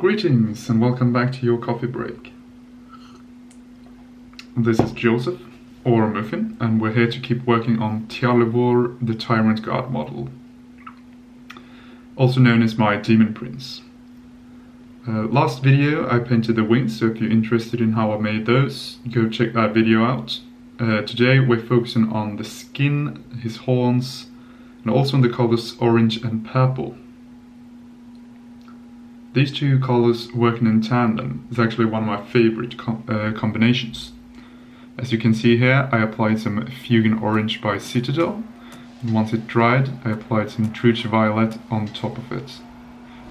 Greetings and welcome back to your coffee break. This is Joseph, or Muffin, and we're here to keep working on Tialevor, the Tyrant guard model, also known as my Daemon Prince. Last video I painted the wings, so if you're interested in how I made those, go check that video out. Today we're focusing on the skin, his horns, and also on the colors orange and purple. These two colors working in tandem is actually one of my favorite combinations. As you can see here, I applied some Fusion Orange by Citadel, and once it dried, I applied some Truce Violet on top of it.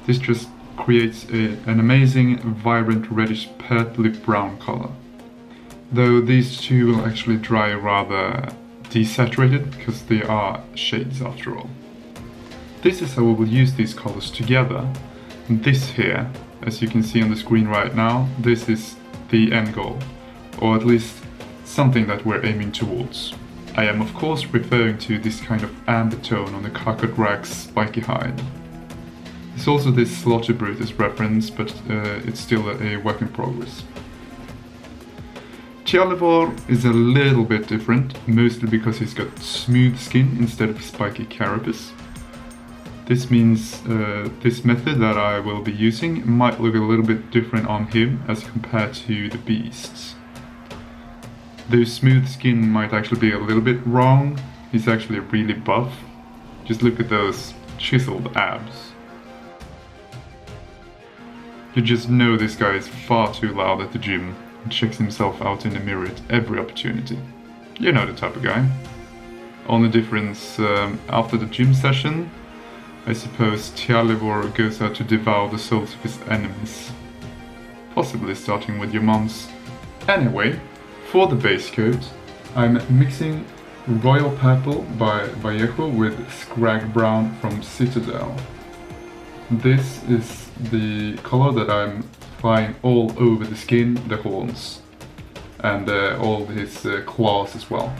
This just creates an amazing, vibrant reddish purpley brown color. Though these two will actually dry rather desaturated, because they are shades after all. This is how we will use these colors together. And this here, as you can see on the screen right now, this is the end goal, or at least something that we're aiming towards. I am of course referring to this kind of amber tone on the Cacodrak's spiky hide. There's also this Slaughter Brutus reference, but it's still a work in progress. Tialevor is a little bit different, mostly because he's got smooth skin instead of spiky carapace. This means this method that I will be using might look a little bit different on him as compared to the beasts. Though smooth skin might actually be a little bit wrong, he's actually really buff. Just look at those chiseled abs. You just know this guy is far too loud at the gym and checks himself out in the mirror at every opportunity. You know the type of guy. Only difference, after the gym session, I suppose Tialevor goes out to devour the souls of his enemies. Possibly starting with your mom's. Anyway, for the base coat, I'm mixing Royal Purple by Vallejo with Scrag Brown from Citadel. This is the color that I'm applying all over the skin, the horns, and all his claws as well.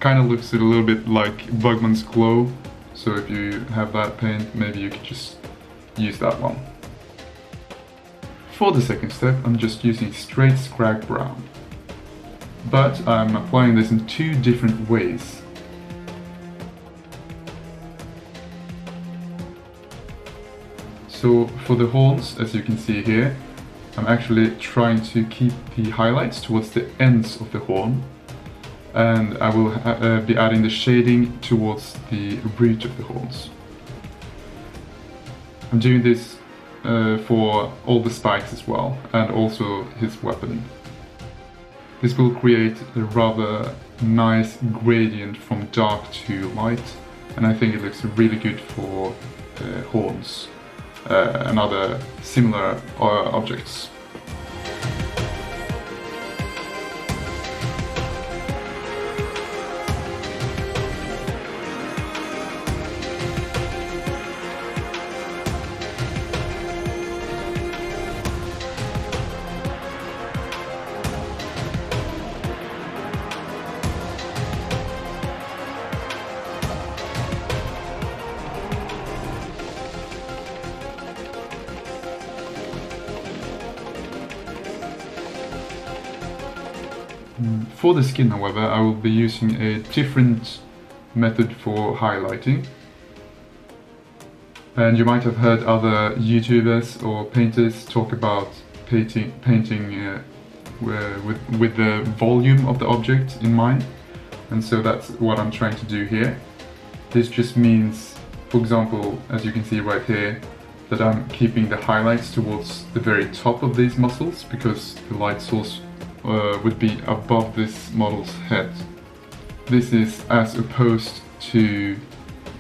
Kinda looks a little bit like Bugman's Glow. So if you have that paint, maybe you could just use that one. For the second step, I'm just using straight Scrag Brown. But I'm applying this in two different ways. So for the horns, as you can see here, I'm actually trying to keep the highlights towards the ends of the horn. And I will be adding the shading towards the root of the horns. I'm doing this for all the spikes as well, and also his weapon. This will create a rather nice gradient from dark to light, and I think it looks really good for horns and other similar objects. For the skin, however, I will be using a different method for highlighting. And you might have heard other YouTubers or painters talk about painting with the volume of the object in mind. And so that's what I'm trying to do here. This just means, for example, as you can see right here, that I'm keeping the highlights towards the very top of these muscles, because the light source would be above this model's head. This is as opposed to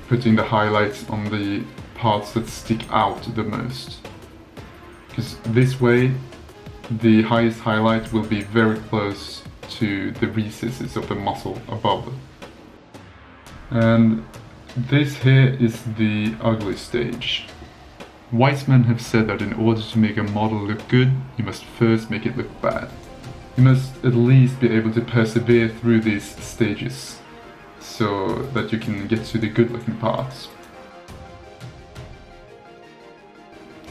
putting the highlights on the parts that stick out the most. Because this way the highest highlight will be very close to the recesses of the muscle above. And this here is the ugly stage. Wise men have said that in order to make a model look good, you must first make it look bad. You must at least be able to persevere through these stages, so that you can get to the good looking parts.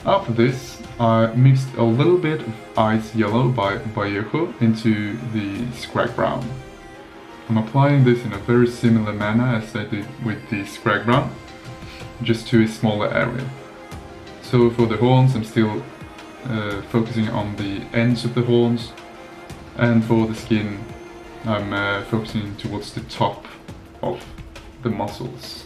After this, I mixed a little bit of Ice Yellow by Vallejo into the Scrag Brown. I'm applying this in a very similar manner as I did with the Scrag Brown, just to a smaller area. So for the horns, I'm still focusing on the ends of the horns, and for the skin, I'm focusing towards the top of the muscles.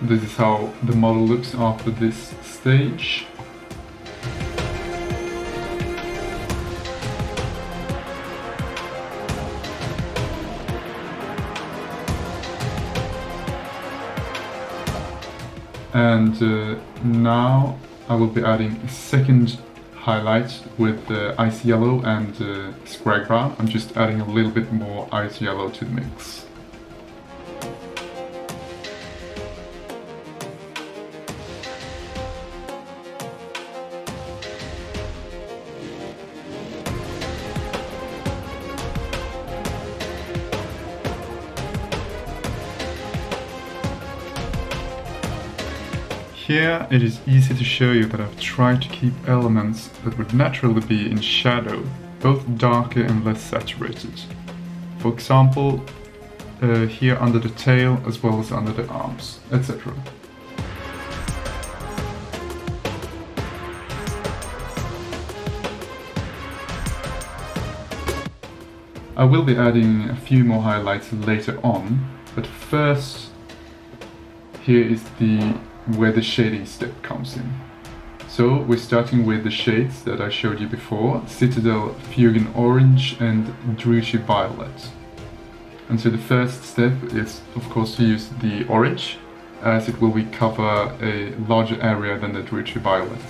This is how the model looks after this stage. And now I will be adding a second highlight with Ice Yellow and Scrag Brown. I'm just adding a little bit more Ice Yellow to the mix. Here it is easy to show you that I've tried to keep elements that would naturally be in shadow, both darker and less saturated. For example, here under the tail as well as under the arms, etc. I will be adding a few more highlights later on, but first, here is where the shading step comes in. So we're starting with the shades that I showed you before, Citadel Fusion Orange and Druchii Violet. And so the first step is of course to use the orange, as it will cover a larger area than the Druchii Violet.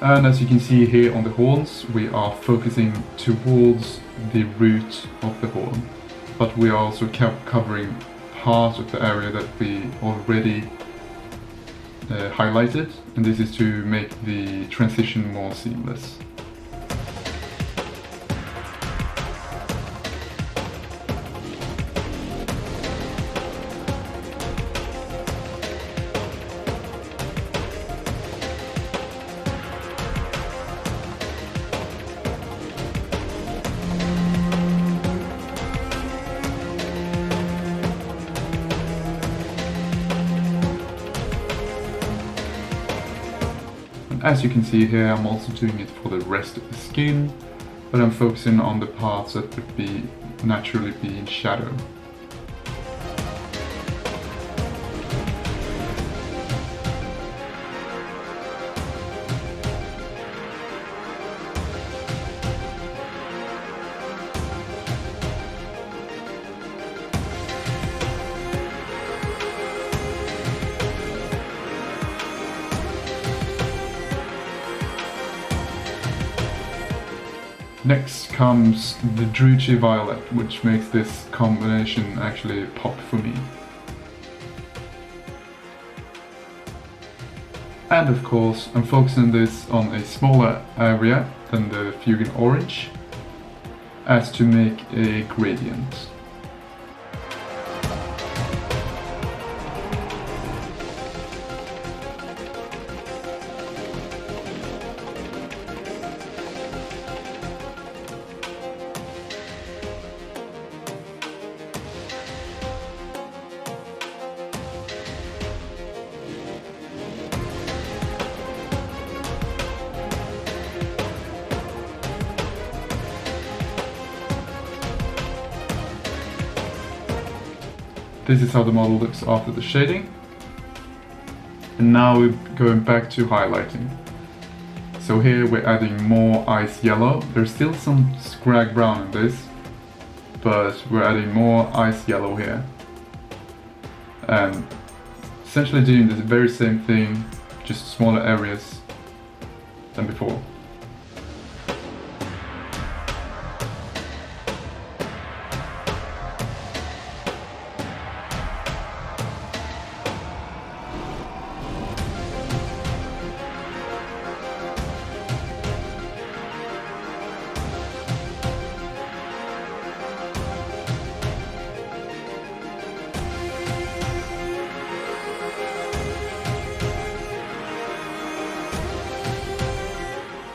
And as you can see here on the horns, we are focusing towards the root of the horn, but we are also covering part of the area that we already highlighted, and this is to make the transition more seamless. As you can see here, I'm also doing it for the rest of the skin, but I'm focusing on the parts that would naturally be in shadow. Next comes the Druchii Violet, which makes this combination actually pop for me. And of course, I'm focusing this on a smaller area than the Fusion Orange, as to make a gradient. this is how the model looks after the shading. And now we're going back to highlighting. So here we're adding more ice yellow. There's still some scrag brown in this, but we're adding more ice yellow here. And essentially doing this very same thing, just smaller areas than before.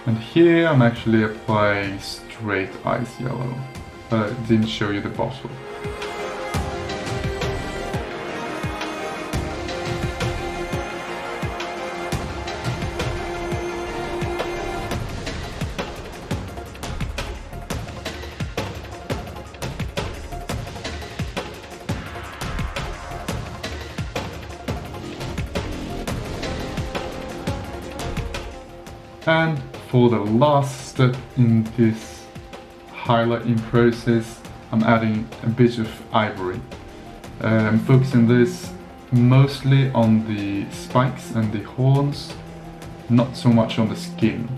And here I'm actually applying straight ice yellow, but I didn't show you the bottle. And for the last step in this highlighting process, I'm adding a bit of ivory. I'm focusing this mostly on the spikes and the horns, not so much on the skin.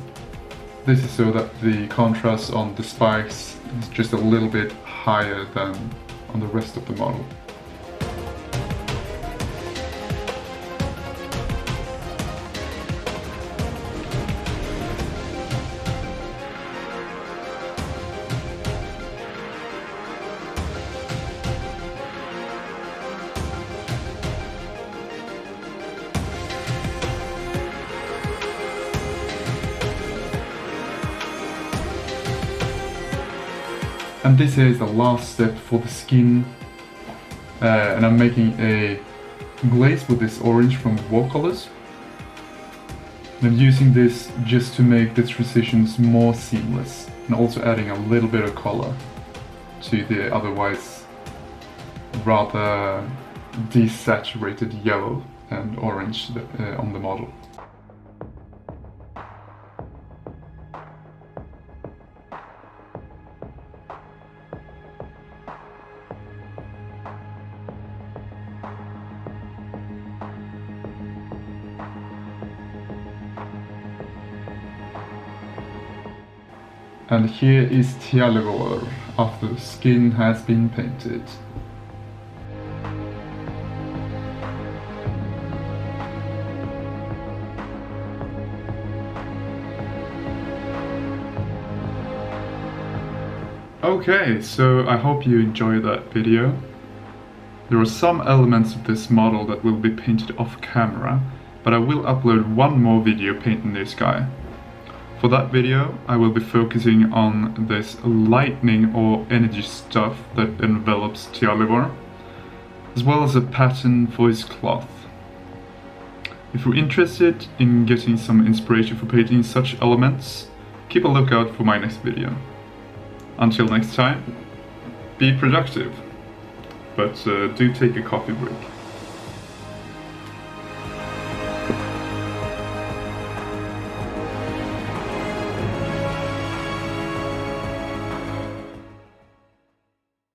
This is so that the contrast on the spikes is just a little bit higher than on the rest of the model. And this is the last step for the skin, and I'm making a glaze with this orange from Watercolors. And I'm using this just to make the transitions more seamless, and also adding a little bit of color to the otherwise rather desaturated yellow and orange on the model. And here is Tialevor after the skin has been painted. Okay, so I hope you enjoyed that video. There are some elements of this model that will be painted off camera, but I will upload one more video painting this guy. For that video, I will be focusing on this lightning or energy stuff that envelops Tialevor, as well as a pattern for his cloth. If you're interested in getting some inspiration for painting such elements, keep a lookout for my next video. Until next time, be productive, but do take a coffee break.